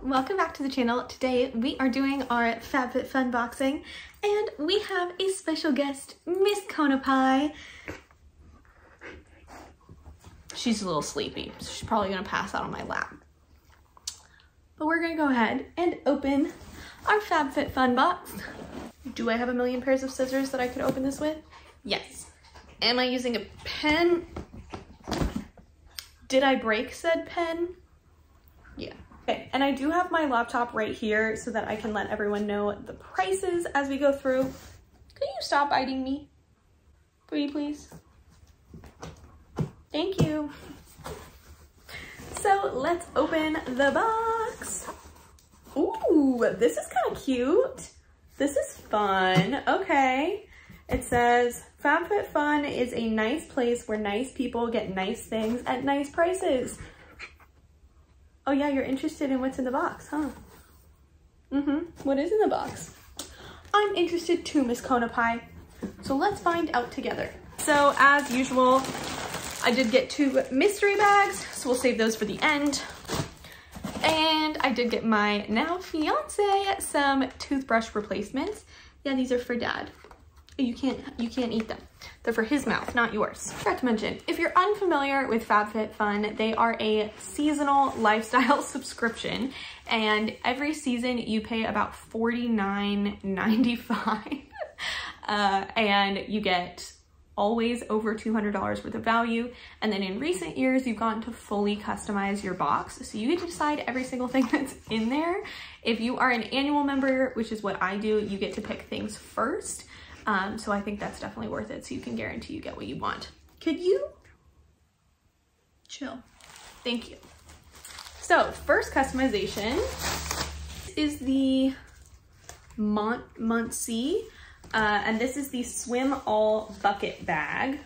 welcome back to the channel. Today we are doing our FabFitFun boxing and we have a special guest, Miss Kona Pie. She's a little sleepy, so she's probably gonna pass out on my lap. But we're gonna go ahead and open our FabFitFun box. Do I have a million pairs of scissors that I could open this with? Yes. Am I using a pen? Did I break said pen? Yeah. Okay, and I do have my laptop right here so that I can let everyone know the prices as we go through. Could you stop biting me? Pretty please? Thank you. So let's open the box. Ooh, this is kind of cute. This is fun. Okay. It says, FabFitFun is a nice place where nice people get nice things at nice prices. Oh yeah, you're interested in what's in the box, huh? What is in the box? I'm interested too, Miss Kona Pie. So let's find out together. So as usual, I did get 2 mystery bags, so we'll save those for the end. And I did get my now fiance some toothbrush replacements. Yeah, these are for Dad. You can't eat them. They're for his mouth, not yours. Forgot to mention, if you're unfamiliar with FabFitFun, they are a seasonal lifestyle subscription, and every season you pay about $49.95, and you get always over $200 worth of value. And then in recent years, you've gotten to fully customize your box. So you get to decide every single thing that's in there. If you are an annual member, which is what I do, you get to pick things first. So I think that's definitely worth it. So you can guarantee you get what you want. Could you? Chill. Thank you. So first customization is the Muncie. And this is the Swim All bucket bag.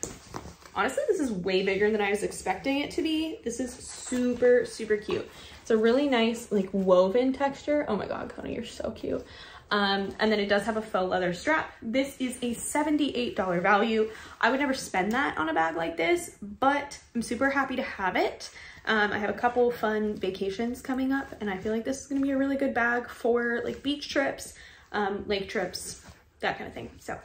Honestly, this is way bigger than I was expecting it to be. This is super, super cute. It's a really nice like woven texture. Oh my God, Kona, you're so cute. And then it does have a faux leather strap. This is a $78 value. I would never spend that on a bag like this, but I'm super happy to have it. I have a couple fun vacations coming up, and I feel like this is gonna be a really good bag for like beach trips, lake trips, that kind of thing. So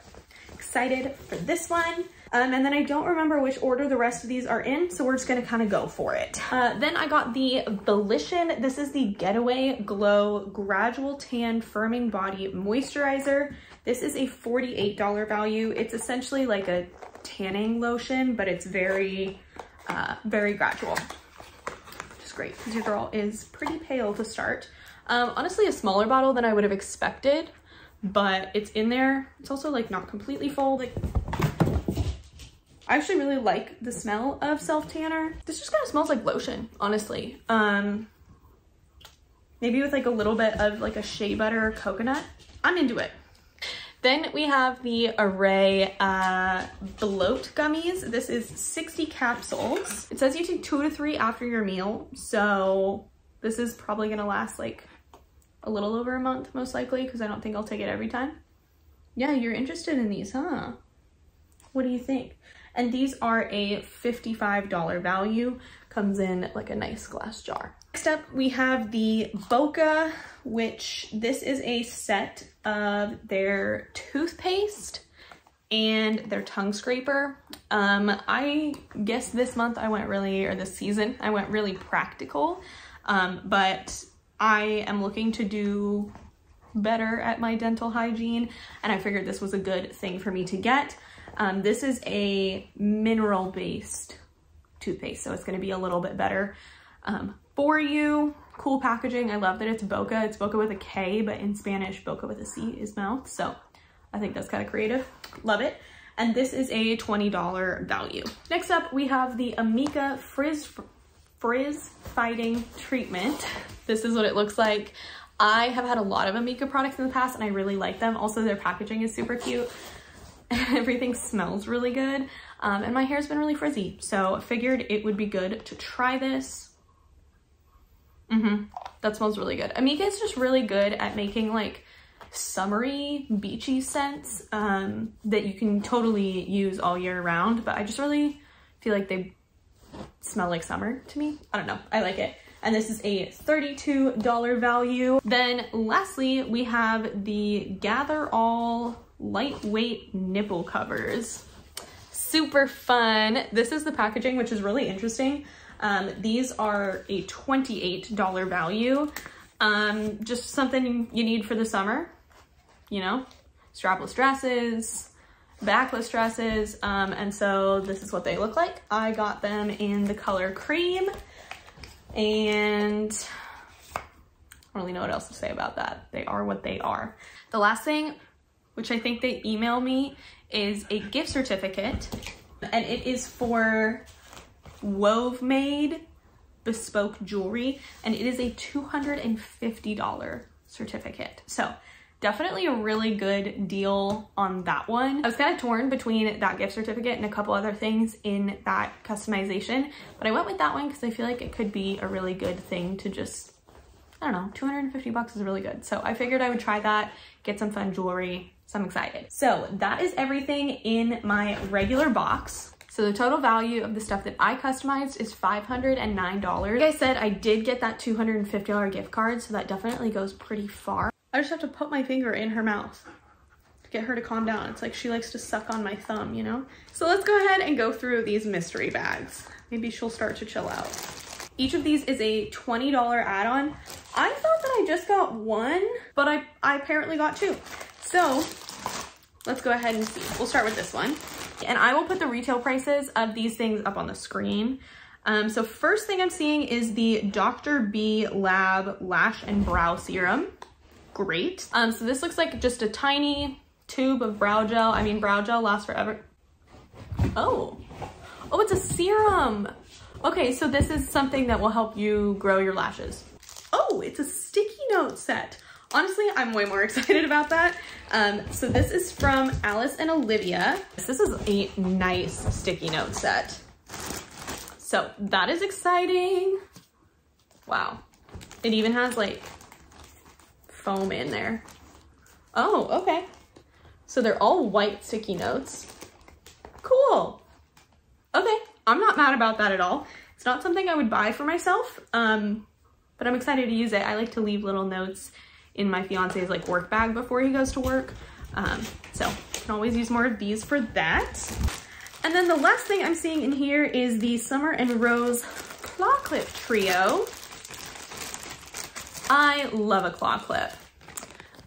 excited for this one. And then I don't remember which order the rest of these are in, so we're just gonna kind of go for it. Then I got the Volition. This is the Getaway Glow Gradual Tan Firming Body Moisturizer. This is a $48 value. It's essentially like a tanning lotion, but it's very, very gradual. Which is great, because your girl is pretty pale to start. Honestly, a smaller bottle than I would have expected, but it's in there. It's also like not completely full. Like, I actually really like the smell of self-tanner. This just kind of smells like lotion, honestly. Maybe with like a little bit of like a shea butter coconut. I'm into it. Then we have the Array Bloat Gummies. This is 60 capsules. It says you take 2 to 3 after your meal. So this is probably gonna last like a little over a month, most likely, because I don't think I'll take it every time. Yeah, you're interested in these, huh? What do you think? And these are a $55 value. Comes in like a nice glass jar. Next up, we have the Boca, which this is a set of their toothpaste and their tongue scraper. I guess this month I went really, or this season, I went really practical, but I am looking to do better at my dental hygiene, and I figured this was a good thing for me to get. This is a mineral-based toothpaste, so it's gonna be a little bit better for you. Cool packaging. I love that it's Boca. It's Boca with a K, but in Spanish, Boca with a C is mouth. So I think that's kind of creative. Love it. And this is a $20 value. Next up, we have the Amika Frizz Fighting Treatment. This is what it looks like. I have had a lot of Amika products in the past, and I really like them. Also, their packaging is super cute. Everything smells really good, and my hair's been really frizzy, so I figured it would be good to try this. That smells really good. Amika is just really good at making like summery, beachy scents that you can totally use all year round, but I just really feel like they smell like summer to me. I don't know, I like it. and this is a $32 value. Then lastly, we have the Gather All lightweight nipple covers. Super fun. This is the packaging, which is really interesting. These are a $28 value. Just something you need for the summer, you know, strapless dresses, backless dresses. And so this is what they look like. I got them in the color cream, and I don't really know what else to say about that. They are what they are. The last thing, which I think they emailed me, is a gift certificate, and it is for Wove Made bespoke jewelry, and it is a $250 certificate. So definitely a really good deal on that one. I was kind of torn between that gift certificate and a couple other things in that customization, but I went with that one because I feel like it could be a really good thing to just, I don't know, 250 bucks is really good. So I figured I would try that, get some fun jewelry. So I'm excited. So that is everything in my regular box. So the total value of the stuff that I customized is $509. Like I said, I did get that $250 gift card, so that definitely goes pretty far. I just have to put my finger in her mouth to get her to calm down. It's like she likes to suck on my thumb, you know? So let's go ahead and go through these mystery bags. Maybe she'll start to chill out. Each of these is a $20 add-on. I thought that I just got one, but I apparently got two. So let's go ahead and see. We'll start with this one. And I will put the retail prices of these things up on the screen. So first thing I'm seeing is the Dr. B Lab Lash and Brow Serum. Great. So this looks like just a tiny tube of brow gel. I mean, brow gel lasts forever. Oh, it's a serum. Okay, so this is something that will help you grow your lashes. Oh, it's a sticky note set. Honestly, I'm way more excited about that. So this is from Alice and Olivia. This is a nice sticky note set. So that is exciting. Wow. It even has like foam in there. Oh, okay. So they're all white sticky notes. Cool. Okay, I'm not mad about that at all. It's not something I would buy for myself, but I'm excited to use it. I like to leave little notes in my fiance's like work bag before he goes to work. So I can always use more of these for that. And then the last thing I'm seeing in here is the Summer and Rose claw clip trio. I love a claw clip,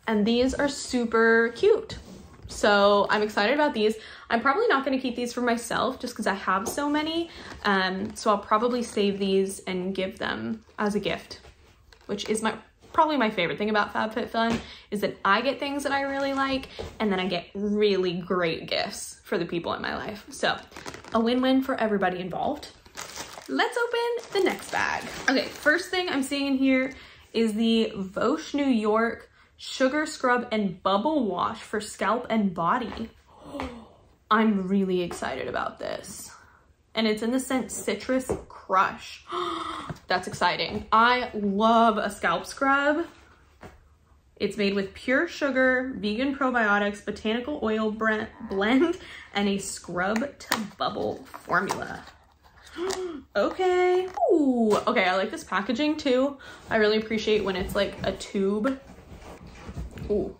and these are super cute. So I'm excited about these. I'm probably not going to keep these for myself just because I have so many. So I'll probably save these and give them as a gift, which is probably my favorite thing about FabFitFun, is that I get things that I really like, and then I get really great gifts for the people in my life. So a win-win for everybody involved. Let's open the next bag. Okay, first thing I'm seeing in here is the Vosh New York Sugar Scrub and Bubble Wash for scalp and body. I'm really excited about this. And it's in the scent Citrus Crush. That's exciting. I love a scalp scrub. It's made with pure sugar, vegan probiotics, botanical oil blend, and a scrub to bubble formula. Okay. Ooh, okay, I like this packaging too. I really appreciate when it's like a tube. Ooh,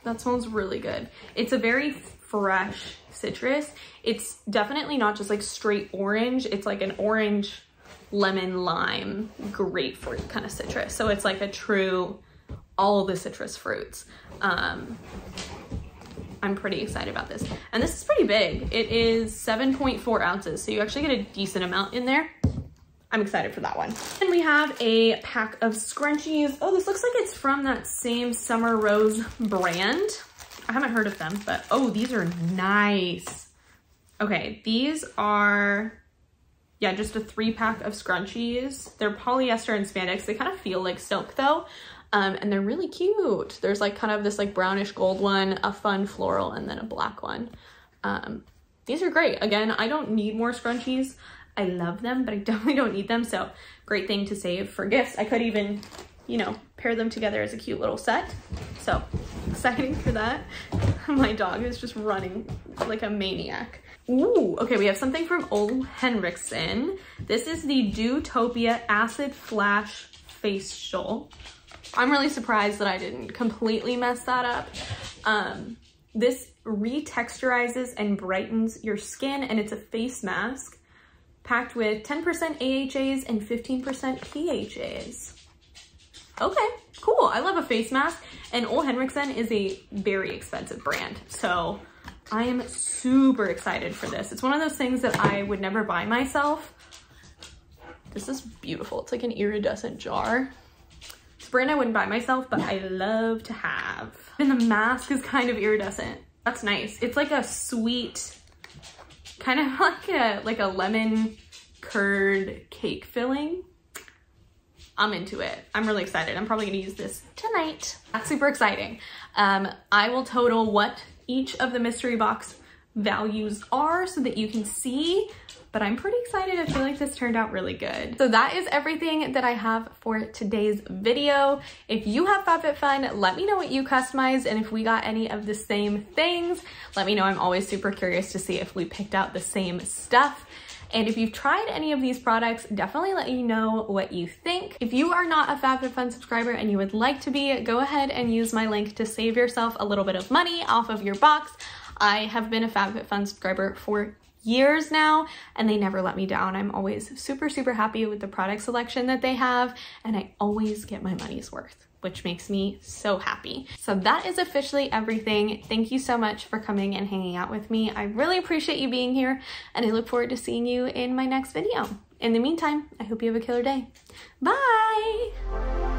that smells really good. It's a very fresh citrus. It's definitely not just like straight orange. It's like an orange, lemon, lime, grapefruit kind of citrus. So it's like a true, all the citrus fruits. I'm pretty excited about this. And this is pretty big. It is 7.4 ounces. So you actually get a decent amount in there. I'm excited for that one. And we have a pack of scrunchies. Oh, this looks like it's from that same Summer Rose brand. I haven't heard of them, but oh, these are nice. Okay, these are, yeah, just a 3-pack of scrunchies. They're polyester and spandex. They kind of feel like silk though. And they're really cute. There's like kind of this like brownish gold one, a fun floral, and then a black one. These are great. Again, I don't need more scrunchies. I love them, but I definitely don't need them. So great thing to save for gifts. I could even, you know, pair them together as a cute little set. So exciting for that. My dog is just running like a maniac. Ooh, okay, we have something from Ole Henriksen. This is the Dewtopia Acid Flash Facial. I'm really surprised that I didn't completely mess that up. This retexturizes and brightens your skin, and it's a face mask packed with 10% AHAs and 15% PHAs. Okay, cool. I love a face mask, and Ole Henriksen is a very expensive brand, so I am super excited for this. It's one of those things that I would never buy myself. This is beautiful. It's like an iridescent jar. It's a brand I wouldn't buy myself, but I love to have. And the mask is kind of iridescent. That's nice. It's like a sweet, kind of like a lemon curd cake filling. I'm into it. I'm really excited. I'm probably gonna use this tonight. That's super exciting. I will total what each of the mystery box values are so that you can see, but I'm pretty excited. I feel like this turned out really good. So that is everything that I have for today's video. If you have FabFitFun, let me know what you customized, and if we got any of the same things, let me know. I'm always super curious to see if we picked out the same stuff. And if you've tried any of these products, definitely let me know what you think. If you are not a FabFitFun subscriber and you would like to be, go ahead and use my link to save yourself a little bit of money off of your box. I have been a FabFitFun subscriber for years now, and they never let me down. I'm always super, super happy with the product selection that they have, and I always get my money's worth, which makes me so happy. So that is officially everything. Thank you so much for coming and hanging out with me. I really appreciate you being here, and I look forward to seeing you in my next video. In the meantime, I hope you have a killer day. Bye!